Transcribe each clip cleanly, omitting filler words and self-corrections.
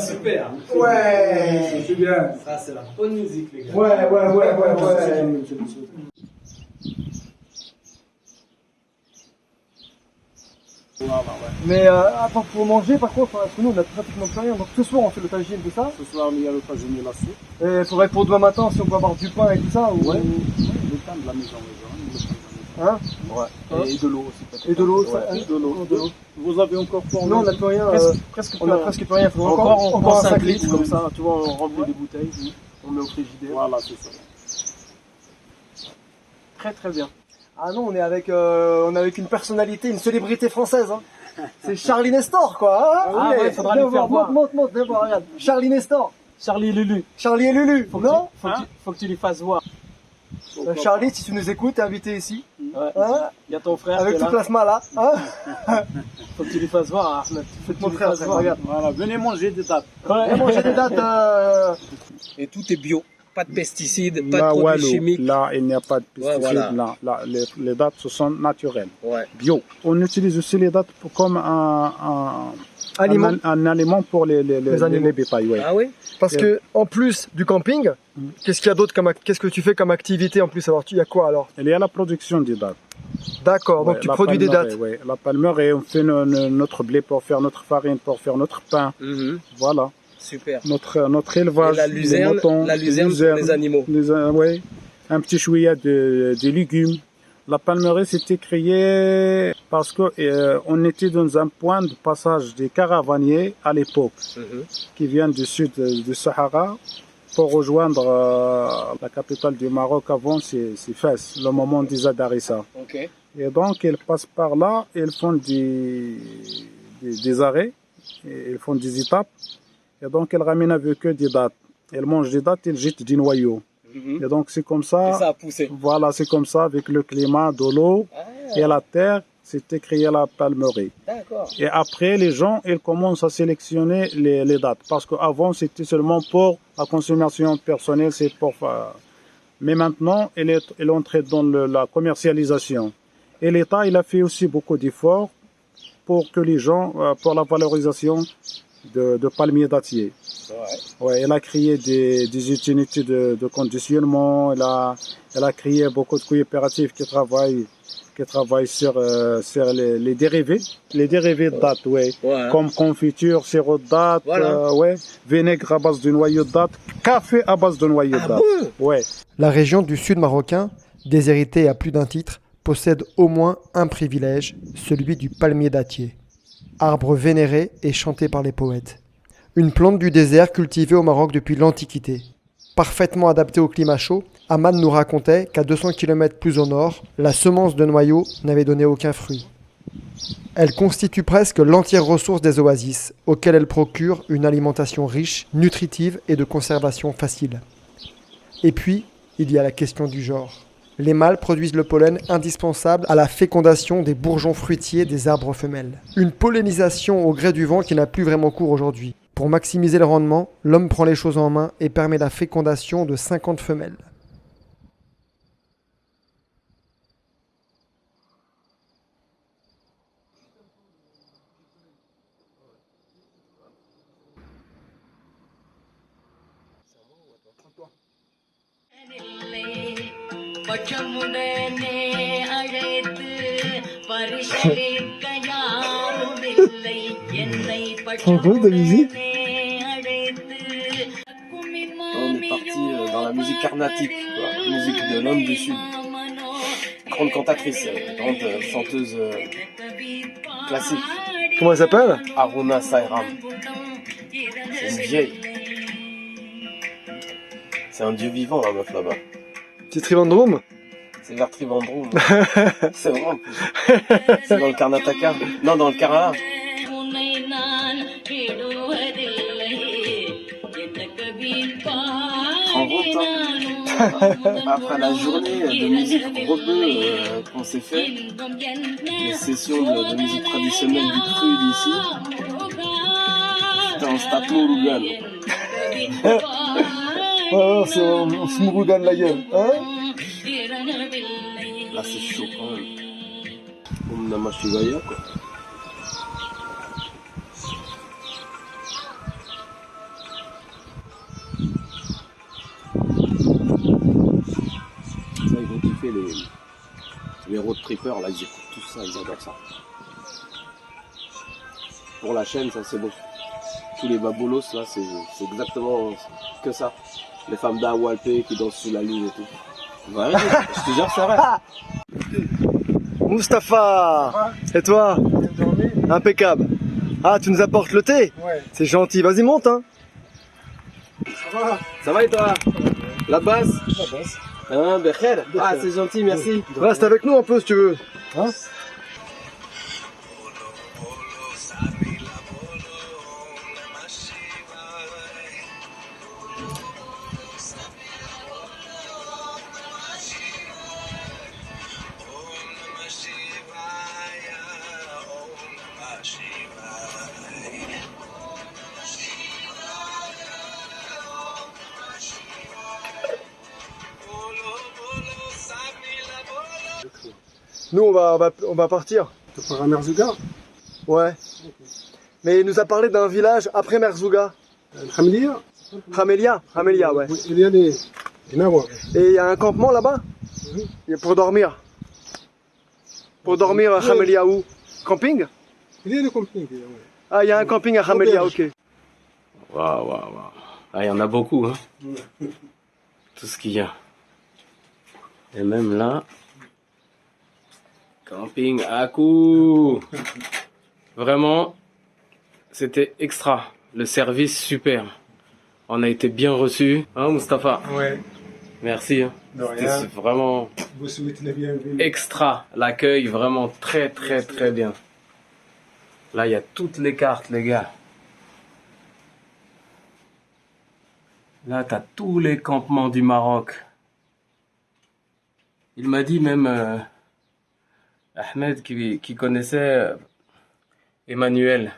Super. Ouais. C'est bien. Ça, c'est la bonne musique, les gars. Ouais. Mais attends, pour manger, par contre, parce que nous, on a pratiquement plus rien. Donc ce soir, on fait le tagine, tout ça. Ce soir, il y a le tagine et la soupe. Et il faudrait pour demain matin, si on peut avoir du pain et tout ça. Ou... Ouais. Le pain de la maison. Hein? Ouais. Et de l'eau aussi. Peut-être. Et de l'eau, ouais. ça, De l'eau. Vous avez encore pour non, on n'a plus rien. Presque on a presque plus rien. Il faut encore 5 litres comme ça. Tu vois, on remplit des bouteilles. On met au frigidaire. Voilà, c'est ça. Très très bien. Ah non, on est avec une personnalité, une célébrité française. Hein. C'est Charlie Nestor, quoi. Hein, Ah ouais, faudra le faire voir. Monte, viens voir, regarde. Charlie Nestor. Charlie et Lulu. Charlie et Lulu. Non? Faut que tu les fasses voir. Charlie, si tu nous écoutes, t'es invité ici. Ouais. Hein? Il y a ton frère Avec qui est tout là. plasma là. Hein? Faut que tu les fasses voir, Ahmed. Faut que tu Mon les frère, fasses voir. regarde. Voilà, venez manger des dates. Viens manger des dates. Et tout est bio. Pas de pesticides, pas de Là, produits Walou, chimiques. là, il n'y a pas de Ouais, pesticides. voilà. Là, les dates, ce sont naturelles. Ouais. Bio. On utilise aussi les dates comme Aliment. un aliment pour les animaux. bétails. Ouais. Ah oui? Parce que en plus du camping, qu'est-ce qu'il y a d'autre qu'est-ce que tu fais comme activité en plus? Alors il y a quoi alors? Il y a la production des dates. D'accord, donc Ouais, tu la produis des palmeraie, dates. ouais. La palmeraie, on fait notre blé pour faire notre farine, pour faire notre pain. Voilà. Super. Notre élevage. Et la luzerne, les moutons, la luzerne pour les animaux. Ouais. Un petit chouïa de légumes. La palmeraie s'était créée parce que on était dans un point de passage des caravaniers à l'époque, qui viennent du sud du Sahara pour rejoindre la capitale du Maroc. Avant, c'est Fès, le moment des Adarissa. Ok. Et donc, ils passent par là, ils font des arrêts, ils font des étapes. Et donc, ils ramènent avec eux des dattes. Ils mangent des dattes, ils jettent des noyaux. Et donc, c'est comme ça. Et ça a poussé. Voilà, c'est comme ça, avec le climat, de l'eau et la terre, c'était créé la palmeraie. D'accord. Et après, les gens, ils commencent à sélectionner les dattes. Parce qu'avant, c'était seulement pour la consommation personnelle, c'est pour... mais maintenant, elle est entrée dans la commercialisation. Et l'État, il a fait aussi beaucoup d'efforts pour que les gens, pour la valorisation de palmiers dattiers. Ouais, elle a créé des unités de conditionnement, elle a créé beaucoup de coopératives qui travaillent sur les dérivés de dattes, ouais. Voilà. Comme confiture, sirop de date, Voilà. ouais, vinaigre à base de noyau de date, café à base de noyau de date. Ouais. La région du sud marocain, déshéritée à plus d'un titre, possède au moins un privilège, celui du palmier dattier. Arbre vénéré et chanté par les poètes. Une plante du désert cultivée au Maroc depuis l'Antiquité. Parfaitement adaptée au climat chaud, Ahmad nous racontait qu'à 200 km plus au nord, la semence de noyau n'avait donné aucun fruit. Elle constitue presque l'entière ressource des oasis, auxquelles elle procure une alimentation riche, nutritive et de conservation facile. Et puis, il y a la question du genre. Les mâles produisent le pollen indispensable à la fécondation des bourgeons fruitiers des arbres femelles. Une pollinisation au gré du vent qui n'a plus vraiment cours aujourd'hui. Pour maximiser le rendement, l'homme prend les choses en main et permet la fécondation de 50 femelles. On est parti dans la la musique carnatique, quoi. Musique de l'Inde du Sud. Grande cantatrice, grande chanteuse classique. Comment elle s'appelle? Aruna Sairam. C'est une vieille. C'est un dieu vivant, la meuf là-bas. C'est Trivandrum? C'est vers Trivandrum. C'est vrai en plus. C'est dans le Karnataka. Non, dans le Kerala. En route, hein. Après la journée de musique rebeu qu'on s'est fait, les sessions de musique traditionnelle du cru d'ici, c'était en Stapmo-Lugan. Oh, c'est on se mourougan la gueule, hein? Là c'est chaud quand même. Om Namah Shivaya quoi. Ça ils vont kiffer les road trippers là, ils écoutent tout ça, ils adorent ça. Pour la chaîne ça c'est beau. Tous les babolos là c'est exactement que ça. Les femmes d'Awalpé qui dansent sous la lune et tout. Ouais, je te jure, c'est vrai. Mustapha! Et toi? Impeccable. Ah, tu nous apportes le thé? Ouais. C'est gentil, vas-y monte, hein. Ça va et toi? La basse? Hein, Becher? Ah, c'est gentil, merci. Reste avec nous un peu si tu veux. Hein? Nous, on va partir. Tu pars à Merzouga? Ouais. Mais il nous a parlé d'un village après Merzouga. Hamlia? Hamelia, ouais. Il y a des Nawa. Et il y a un campement là-bas? Pour dormir. Pour dormir à Hamelia où? Camping? Il y a des campings. Ouais. Ah, il y a un camping à Hamelia, ok. Waouh, waouh, waouh. Ah, il y en a beaucoup, hein. Tout ce qu'il y a. Et même là, camping à coup. Vraiment, c'était extra. Le service, super. On a été bien reçus. Hein, Mustapha? Ouais. Merci. Hein. C'était vraiment Vous souhaitez la bienvenue. extra. L'accueil, vraiment très, très, très bien. Là, il y a toutes les cartes, les gars. Là, tu as tous les campements du Maroc. Il m'a dit même, Ahmed, qui connaissait Emmanuel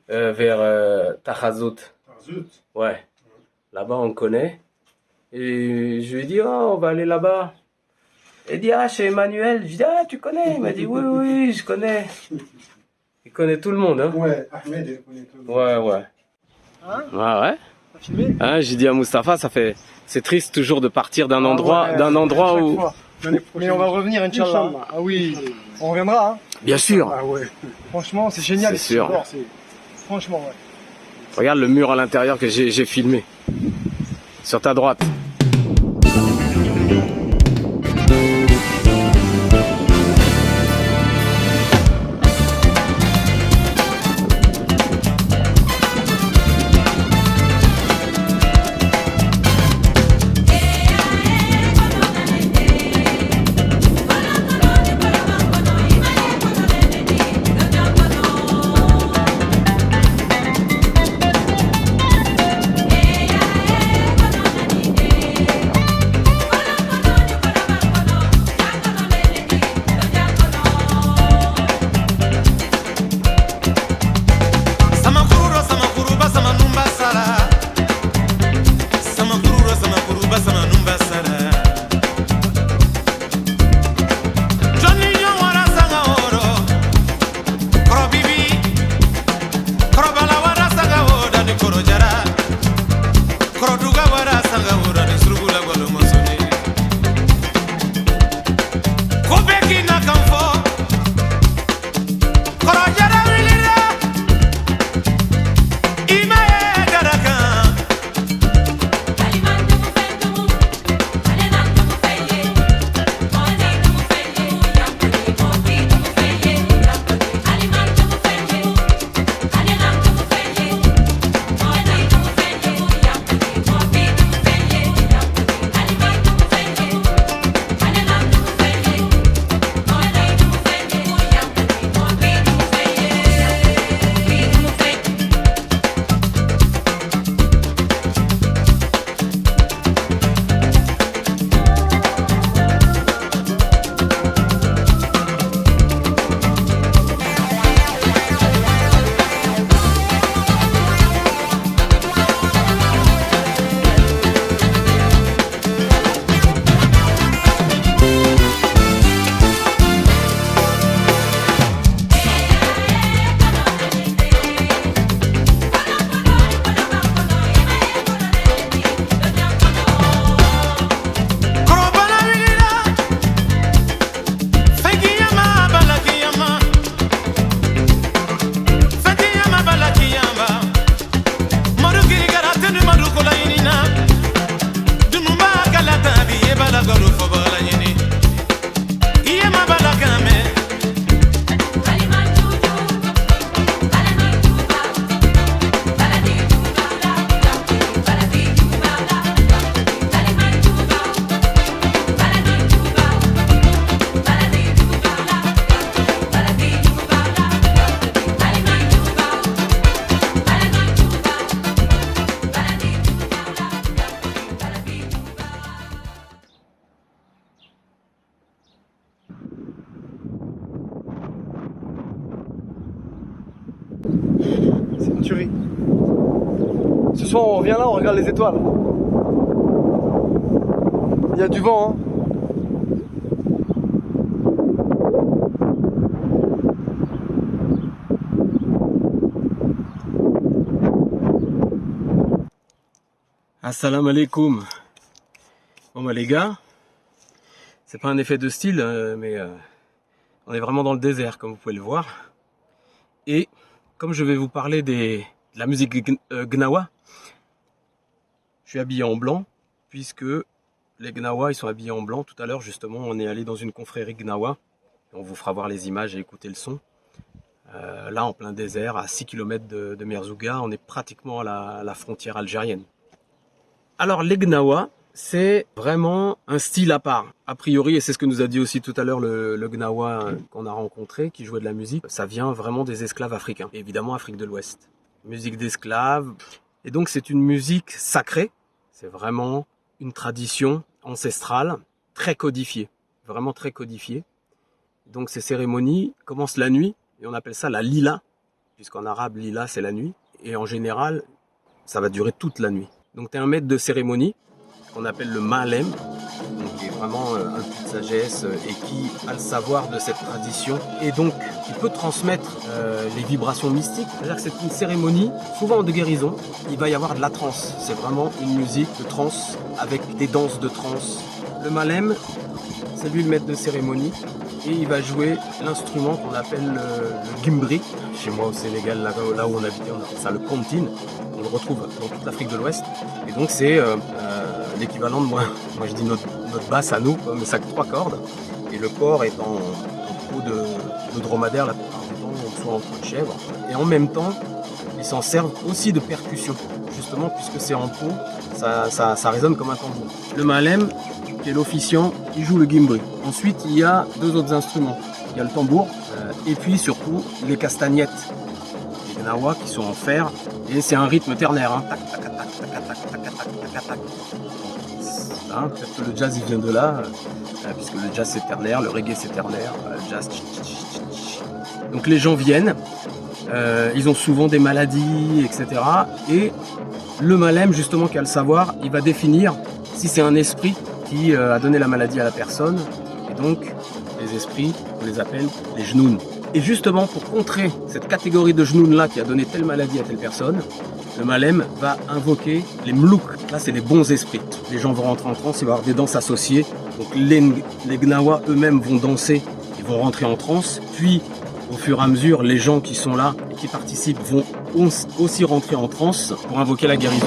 vers Tahazout. Ouais. Là-bas, on connaît. Et je lui ai dit, oh, on va aller là-bas. Il dit, ah, chez Emmanuel. Je lui ai dit, ah, tu connais? Il m'a dit, oui, oui, je connais. Il connaît tout le monde, hein? Ouais, Ahmed, il connaît tout le monde. Ouais, ouais. Hein? Ouais, ouais. T'as filmé? Hein, j'ai dit à Mustapha, c'est triste toujours de partir d'un endroit, où. Mais on va revenir, Inch'Allah. Ah oui, on reviendra, hein. Bien sûr. Ah ouais. Franchement, c'est génial. C'est sûr. J'adore, franchement, ouais. Regarde le mur à l'intérieur que j'ai filmé. Sur ta droite. C'est une tuerie. Ce soir, on revient là, on regarde les étoiles. Il y a du vent, hein. Assalamu alaikum. Bon bah les gars, c'est pas un effet de style, mais on est vraiment dans le désert comme vous pouvez le voir. Et comme je vais vous parler de la musique Gnawa, je suis habillé en blanc puisque les Gnawa ils sont habillés en blanc. Tout à l'heure justement on est allé dans une confrérie Gnawa. On vous fera voir les images et écouter le son. Là en plein désert, à 6 km de Merzouga, on est pratiquement à la frontière algérienne. Alors les Gnawa, c'est vraiment un style à part. A priori, et c'est ce que nous a dit aussi tout à l'heure le Gnawa qu'on a rencontré, qui jouait de la musique, ça vient vraiment des esclaves africains, et évidemment Afrique de l'Ouest. Musique d'esclaves, et donc c'est une musique sacrée, c'est vraiment une tradition ancestrale, très codifiée, vraiment très codifiée. Donc ces cérémonies commencent la nuit, et on appelle ça la lila, puisqu'en arabe lila c'est la nuit, et en général ça va durer toute la nuit. Donc tu es un maître de cérémonie, qu'on appelle le Ma'alem, donc qui est vraiment un puits de sagesse et qui a le savoir de cette tradition et donc qui peut transmettre les vibrations mystiques. C'est-à-dire que c'est une cérémonie, souvent de guérison, il va y avoir de la transe. C'est vraiment une musique de transe avec des danses de transe. Le Ma'alem, c'est lui le maître de cérémonie et il va jouer l'instrument qu'on appelle le gimbri. Chez moi au Sénégal, là où on habitait, on appelle ça le kontine. On le retrouve dans toute l'Afrique de l'Ouest. Et donc c'est l'équivalent de moi je dis notre basse à nous, mais ça a 3 cordes. Et le corps est en peau de dromadaire la plupart du temps, soit en peau de chèvre. Et en même temps, ils s'en servent aussi de percussion. Justement, puisque c'est en peau, ça résonne comme un tambour. Le Ma'alem, qui est l'officiant, il joue le gimbri. Ensuite, il y a 2 autres instruments. Il y a le tambour et puis surtout les castagnettes. Les Gnawa qui sont en fer. Et c'est un rythme ternaire. Hein. Tac, tac, tac, tac, tac, tac, tac, tac, tac. Hein, peut-être que le jazz il vient de là, puisque le jazz c'est ternaire, le reggae c'est ternaire, le jazz. Donc les gens viennent, ils ont souvent des maladies, etc. Et le Ma'alem, justement, qui a le savoir, il va définir si c'est un esprit qui a donné la maladie à la personne. Et donc, les esprits, on les appelle les jnoun. Et justement, pour contrer cette catégorie de jnoun-là qui a donné telle maladie à telle personne, le Ma'alem va invoquer les mlouks. Là, c'est les bons esprits. Les gens vont rentrer en transe, il va y avoir des danses associées. Donc les Gnawa eux-mêmes vont danser, ils vont rentrer en transe. Puis, au fur et à mesure, les gens qui sont là et qui participent vont aussi rentrer en transe pour invoquer la guérison.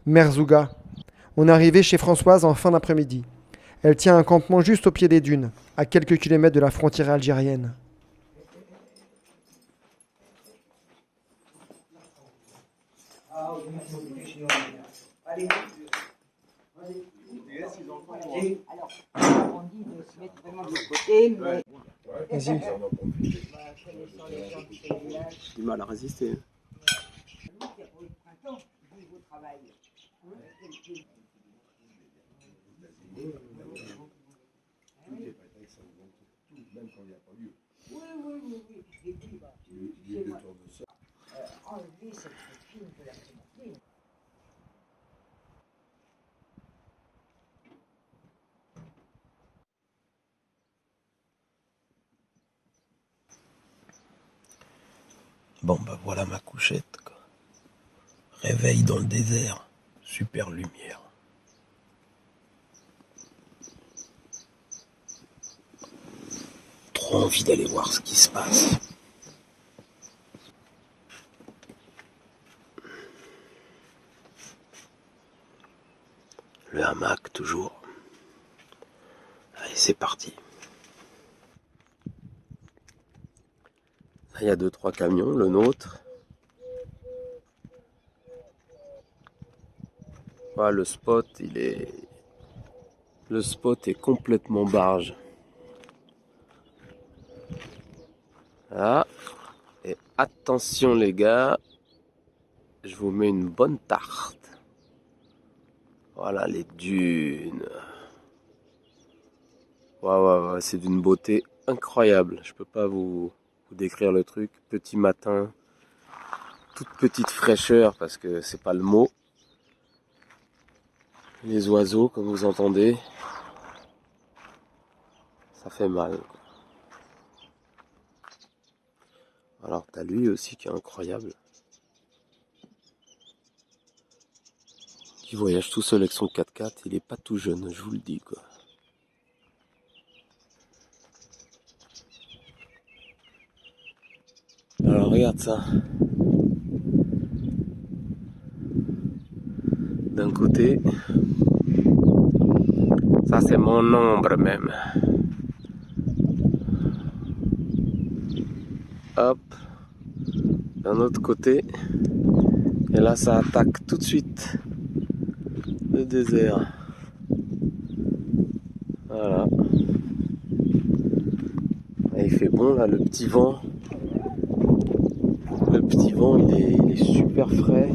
Merzouga. On est arrivé chez Françoise en fin d'après-midi. Elle tient un campement juste au pied des dunes, à quelques kilomètres de la frontière algérienne. Vas-y. Du mal à résister. Bon bah voilà ma couchette quoi. Réveil dans le désert, super lumière. Trop envie d'aller voir ce qui se passe. Le hamac toujours. Allez c'est parti. Là il y a 2-3 camions, le nôtre. vois, le spot, le spot est complètement barge. Là. Et attention les gars, je vous mets une bonne tarte. Voilà les dunes. Ouais, c'est d'une beauté incroyable. Je peux pas vous décrire le truc. Petit matin, toute petite fraîcheur parce que c'est pas le mot. Les oiseaux, comme vous entendez, ça fait mal, quoi. Alors t'as lui aussi qui est incroyable. Qui voyage tout seul avec son 4x4, il est pas tout jeune, je vous le dis quoi. Alors regarde ça. D'un côté, ça c'est mon ombre même. Hop. D'un autre côté. Et là ça attaque tout de suite le désert. Voilà. Et il fait bon là, le petit vent. Le petit vent il est super frais.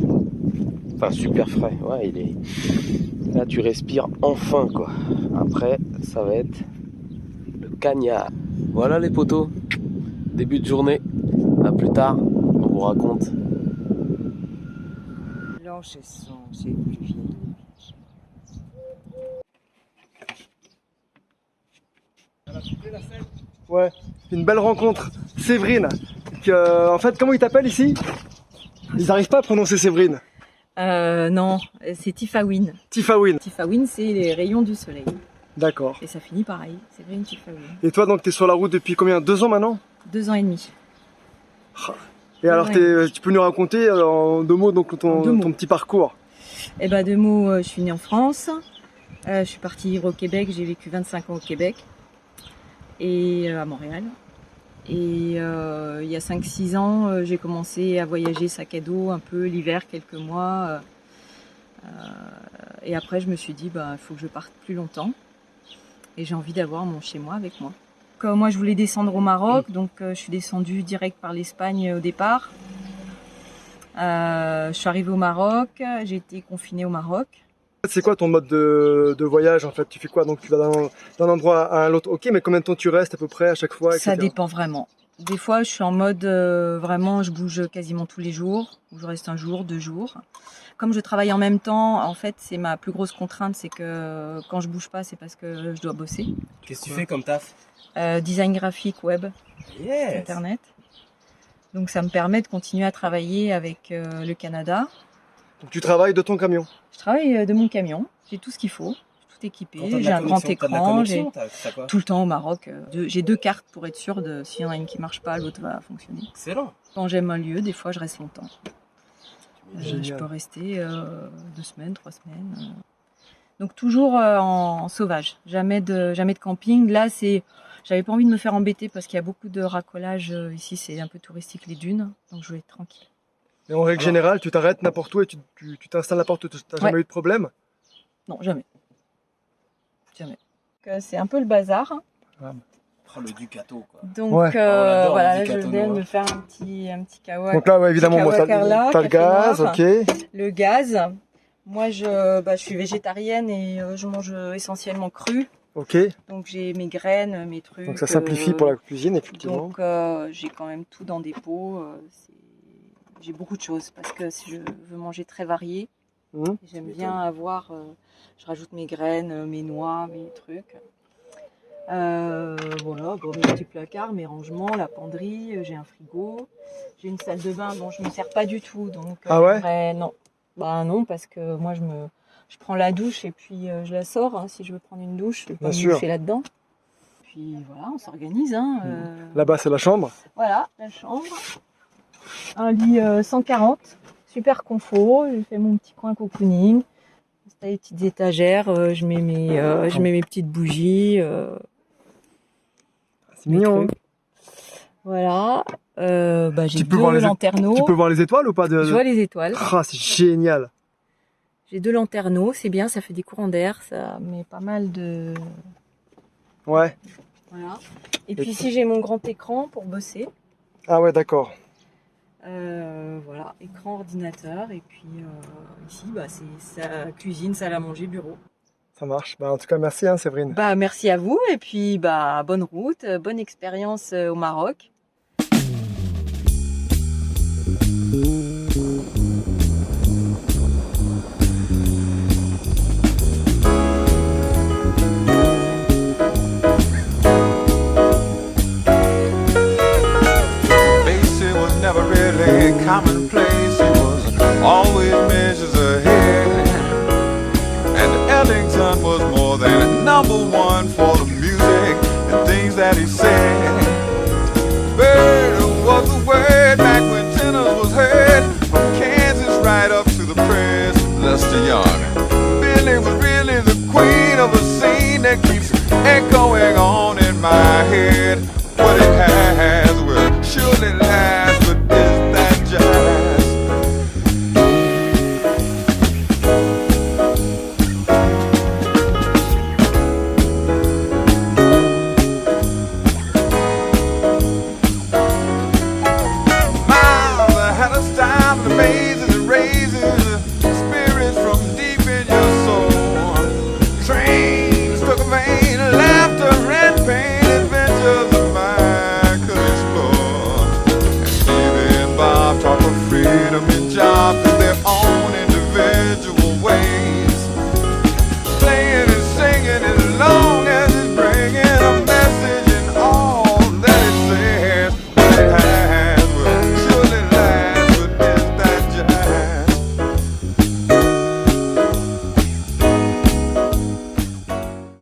Enfin super frais, ouais il est. Là tu respires enfin quoi. Après ça va être le cagnard. Voilà les potos. Début de journée. À plus tard, on vous raconte. Blanche et c'est plus vieille. Ouais, une belle rencontre. Séverine. En fait, comment ils t'appellent ici? Ils n'arrivent pas à prononcer Séverine. Non, c'est Tifawin. Tifawin. Tifawin, c'est les rayons du soleil. D'accord. Et ça finit pareil, c'est vrai une Tifawin. Et toi, donc, t'es sur la route depuis combien? 2 ans maintenant? 2 ans et demi. Et alors, Ouais. tu peux nous raconter en 2 mots donc, ton petit parcours? Eh ben, 2 mots, je suis née en France. Je suis partie vivre au Québec, j'ai vécu 25 ans au Québec. Et à Montréal. Et il y a 5-6 ans, j'ai commencé à voyager sac à dos un peu l'hiver, quelques mois. Et après, je me suis dit, il faut que je parte plus longtemps. Et j'ai envie d'avoir mon chez-moi avec moi. Donc, moi, je voulais descendre au Maroc, donc je suis descendue direct par l'Espagne au départ. Je suis arrivée au Maroc, j'ai été confinée au Maroc. C'est quoi ton mode de voyage en fait? Tu fais quoi? Donc tu vas d'un endroit à un autre, ok, mais combien de temps tu restes à peu près à chaque fois, etc. Ça dépend vraiment. Des fois, je suis en mode vraiment, je bouge quasiment tous les jours, où je reste 1 jour, 2 jours. Comme je travaille en même temps, en fait, c'est ma plus grosse contrainte, c'est que quand je bouge pas, c'est parce que je dois bosser. Qu'est-ce que tu fais comme taf? Design graphique web, internet. Donc ça me permet de continuer à travailler avec le Canada. Donc tu travailles de ton camion? Je travaille de mon camion, j'ai tout ce qu'il faut, tout équipé, j'ai un grand écran, j'ai tout le temps au Maroc. J'ai 2 cartes pour être sûre de s'il y en a une qui marche pas, l'autre va fonctionner. Excellent. Quand j'aime un lieu, des fois je reste longtemps. Je Génial. peux rester 2 semaines, 3 semaines. Donc toujours en sauvage, jamais de camping. Là, j'avais pas envie de me faire embêter parce qu'il y a beaucoup de racolage ici, c'est un peu touristique les dunes, donc je voulais être tranquille. Et en règle générale, tu t'arrêtes n'importe où et tu t'installes n'importe où. T'as jamais eu de problème? Non, jamais. Jamais. Donc, c'est un peu le bazar. Oh, le Ducato quoi. Donc Ouais. on adore voilà, le là, je Ducato, viens de nous, me faire un petit kawa. Donc là, ouais, évidemment, Petit moi, kawa Carla, t'as le café gaz, noir. ok. Le gaz. Moi, je suis végétarienne et je mange essentiellement cru. Ok. Donc j'ai mes graines, mes trucs. Donc ça simplifie pour la cuisine, effectivement. Donc j'ai quand même tout dans des pots. J'ai beaucoup de choses parce que si je veux manger très varié, j'aime bien avoir. Je rajoute mes graines, mes noix, mes trucs. Voilà, bon, mes petits placards, mes rangements, la penderie, j'ai un frigo, j'ai une salle de bain dont je ne me sers pas du tout. Donc, ah ouais? non. Bah non, parce que moi je prends la douche et puis je la sors. Hein, si je veux prendre une douche, je ne vais pas me doucher là-dedans. Puis voilà, on s'organise. Hein, Là-bas, c'est la chambre. Voilà, la chambre. Un lit 140, super confort. J'ai fait mon petit coin cocooning. Installé les petites étagères, je mets mes petites bougies. C'est mignon. Voilà. J'ai Tu peux 2 voir lanterneaux. Tu peux voir les étoiles ou pas Je vois les étoiles. Ah, c'est génial. J'ai 2 lanterneaux, c'est bien, ça fait des courants d'air, ça met pas mal de... Ouais. Voilà. Et puis ici j'ai mon grand écran pour bosser. Ah ouais, d'accord. Voilà, écran, ordinateur, et puis ici bah, c'est sa cuisine, salle à manger, bureau. Ça marche. Bah, en tout cas, merci, hein, Séverine. Bah merci à vous, et puis bah bonne route, bonne expérience au Maroc. Basie was never really commonplace. He was always measures ahead. And Ellington was more than #1 for the music and things that he said. Better was the word back when tenors was heard from Kansas right up to the press. Lester Young, Billy was really the queen of a scene that keeps echoing on in my head. What it had.